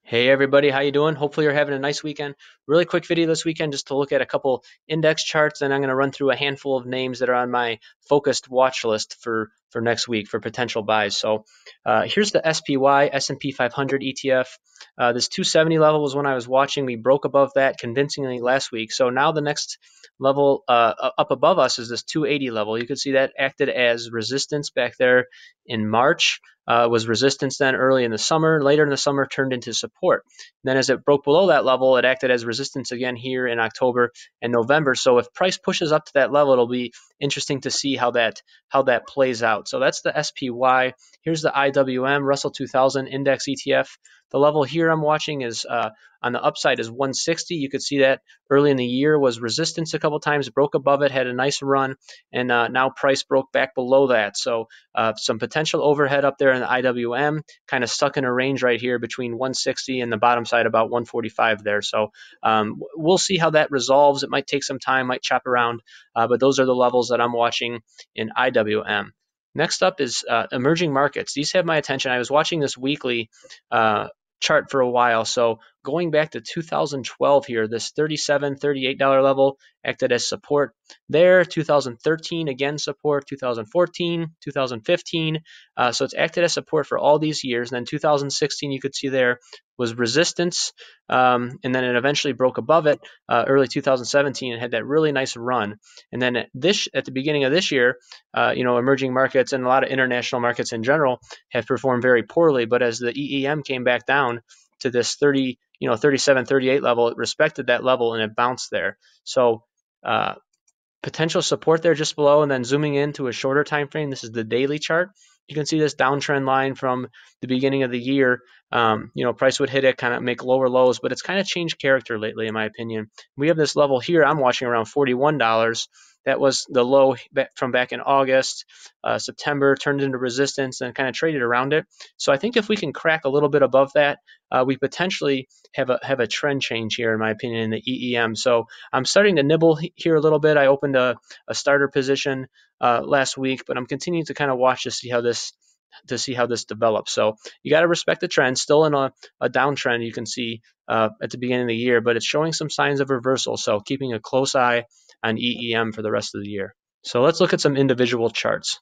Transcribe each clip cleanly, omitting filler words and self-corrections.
Hey everybody, how you doing? Hopefully you're having a nice weekend. Really quick video this weekend just to look at a couple index charts, and I'm going to run through a handful of names that are on my focused watch list for next week for potential buys. So here's the SPY S&P 500 ETF. This 270 level was when I was watching. We broke above that convincingly last week. So now the next level up above us is this 280 level. You can see that acted as resistance back there in March. Was resistance then early in the summer, later in the summer turned into support. And then as it broke below that level, it acted as resistance again here in October and November. So if price pushes up to that level, it'll be interesting to see how that plays out. So that's the SPY. Here's the IWM, Russell 2000 Index ETF. The level here I'm watching is on the upside is 160. You could see that early in the year was resistance a couple times, broke above it, had a nice run, and now price broke back below that. So some potential overhead up there in the IWM, kind of stuck in a range right here between 160 and the bottom side about 145 there. So we'll see how that resolves. It might take some time, might chop around, but those are the levels that I'm watching in IWM. Next up is emerging markets. These have my attention. I was watching this weekly chart for a while. So going back to 2012 here, this $37, $38 level acted as support there. 2013, again, support. 2014, 2015. So it's acted as support for all these years. And then 2016, you could see there was resistance, and then it eventually broke above it early 2017 and had that really nice run. And then at the beginning of this year, emerging markets and a lot of international markets in general have performed very poorly. But as the EEM came back down to this 37, 38 level, it respected that level and it bounced there. So potential support there just below, and then zooming into a shorter time frame. This is the daily chart. You can see this downtrend line from the beginning of the year. Price would hit it, kind of make lower lows, but it's kind of changed character lately, in my opinion. We have this level here I'm watching around $41. That was the low from back in August. September turned into resistance and kind of traded around it. So I think if we can crack a little bit above that, we potentially have a trend change here, in my opinion, in the EEM. So I'm starting to nibble here a little bit. I opened a starter position last week, but I'm continuing to kind of watch to see how this develops. So you got to respect the trend. Still in a downtrend, you can see at the beginning of the year, but it's showing some signs of reversal. So keeping a close eye on EEM for the rest of the year. So let's look at some individual charts.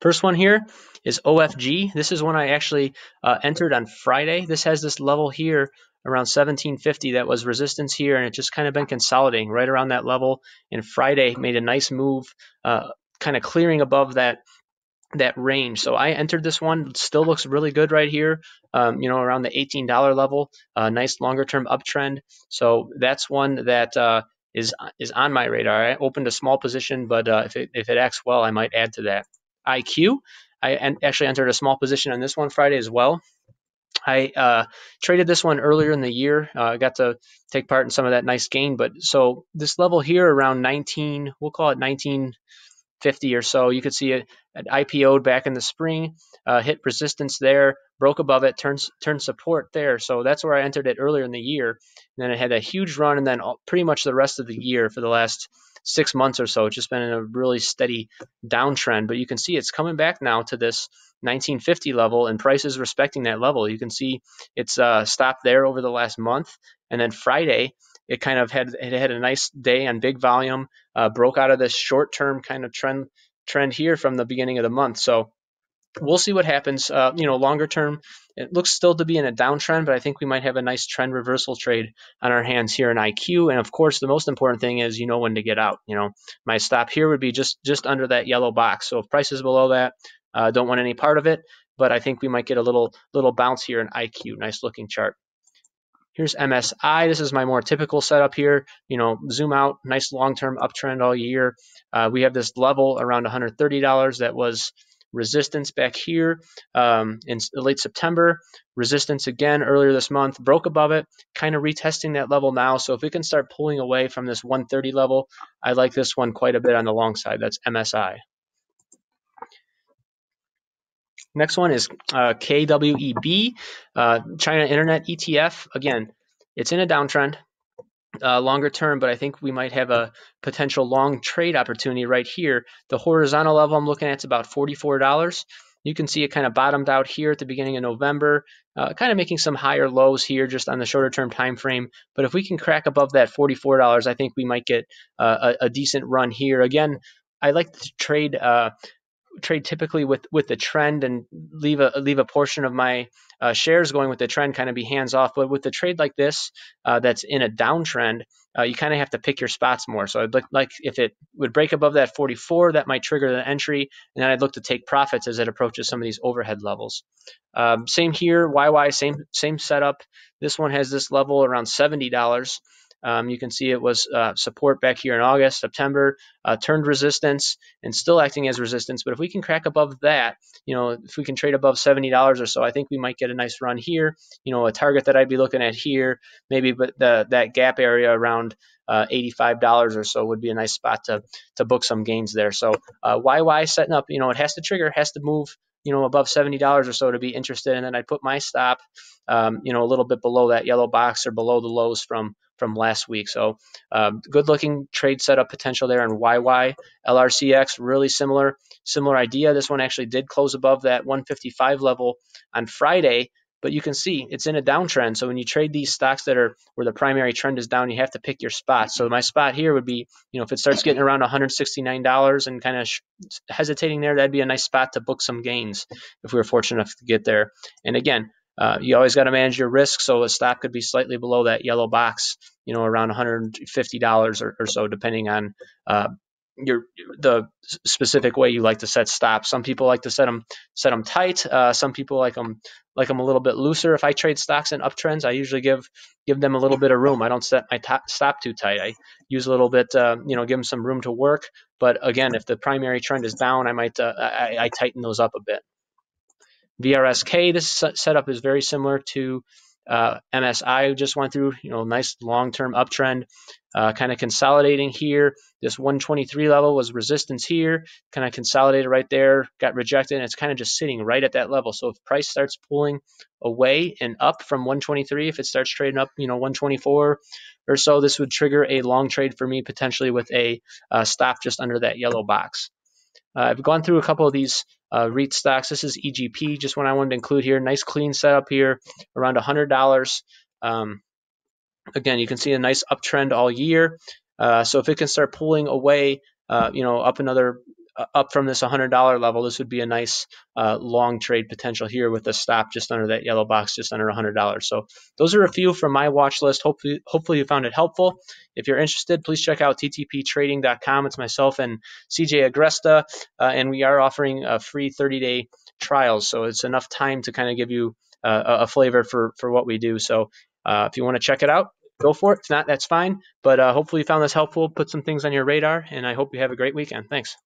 First one here is OFG. This is one I actually entered on Friday. This has this level here around 1750 that was resistance here, and it just kind of been consolidating right around that level. And Friday made a nice move, kind of clearing above that range. So I entered this one. Still looks really good right here, around the $18 level. Nice longer term uptrend. So that's one that is on my radar. I opened a small position, but if it acts well, I might add to that. IQ, I actually entered a small position on this one Friday as well. I traded this one earlier in the year. I got to take part in some of that nice gain. But so this level here around 19, we'll call it 1950 or so, you could see it IPO'd back in the spring, hit resistance there, broke above it, turned support there. So that's where I entered it earlier in the year. And then it had a huge run, and then pretty much the rest of the year for the last 6 months or so, it's just been in a really steady downtrend. But you can see it's coming back now to this 1950 level, and price is respecting that level. You can see it's stopped there over the last month, and then Friday it kind of had a nice day on big volume, broke out of this short-term kind of trend here from the beginning of the month. So we'll see what happens. Longer term, it looks still to be in a downtrend, but I think we might have a nice trend reversal trade on our hands here in IQ. And of course, the most important thing is when to get out. My stop here would be just under that yellow box. So if price is below that, don't want any part of it. But I think we might get a little bounce here in IQ. Nice looking chart. Here's MSI. This is my more typical setup here. Zoom out, nice long-term uptrend all year. We have this level around $130 that was resistance back here in late September. Resistance again earlier this month, broke above it, kind of retesting that level now. So if we can start pulling away from this 130 level, I like this one quite a bit on the long side. That's MSI. Next one is KWEB, China Internet ETF. Again, it's in a downtrend longer term, but I think we might have a potential long trade opportunity right here. The horizontal level I'm looking at is about $44. You can see it kind of bottomed out here at the beginning of November, kind of making some higher lows here just on the shorter term time frame. But if we can crack above that $44, I think we might get a decent run here. Again, I like to trade typically with the trend and leave a portion of my shares going with the trend, kind of be hands off. But with a trade like this that's in a downtrend, you kind of have to pick your spots more. So I'd look like if it would break above that 44, that might trigger the entry, and then I'd look to take profits as it approaches some of these overhead levels. Same here, YY, same setup. This one has this level around $70. You can see it was support back here in August, September, turned resistance and still acting as resistance. But if we can crack above that, if we can trade above $70 or so, I think we might get a nice run here. A target that I'd be looking at here, maybe, but that gap area around $85 or so would be a nice spot to book some gains there. So YY setting up, it has to trigger, has to move above $70 or so to be interested. And then I'd put my stop, a little bit below that yellow box or below the lows from last week. So good looking trade setup potential there on YY. LRCX, really similar idea. This one actually did close above that 155 level on Friday, but you can see it's in a downtrend. So when you trade these stocks that are where the primary trend is down, you have to pick your spot. So my spot here would be, if it starts getting around $169 and kind of hesitating there, that'd be a nice spot to book some gains if we were fortunate enough to get there. And again, you always got to manage your risk. So a stop could be slightly below that yellow box, around $150 or so, depending on the specific way you like to set stops. Some people like to set them tight. Some people like them a little bit looser. If I trade stocks in uptrends, I usually give them a little bit of room. I don't set my stop too tight. I use a little bit, give them some room to work. But again, if the primary trend is down, I might I tighten those up a bit. VRSK, this setup is very similar to MSI just went through, nice long-term uptrend, kind of consolidating here. This 123 level was resistance here, kind of consolidated right there, got rejected, and it's kind of just sitting right at that level. So if price starts pulling away and up from 123, if it starts trading up, 124 or so, this would trigger a long trade for me, potentially with a stop just under that yellow box. I've gone through a couple of these REIT stocks. This is EGP, just one I wanted to include here. Nice clean setup here, around $100. Again, you can see a nice uptrend all year. So if it can start pulling away, up from this $100 level, this would be a nice long trade potential here with a stop just under that yellow box, just under $100. So those are a few from my watch list. Hopefully you found it helpful. If you're interested, please check out ttptrading.com. It's myself and CJ Agresta, and we are offering a free 30-day trials. So it's enough time to kind of give you a flavor for what we do. So if you want to check it out, go for it. If not, that's fine. But hopefully you found this helpful, put some things on your radar, and I hope you have a great weekend. Thanks.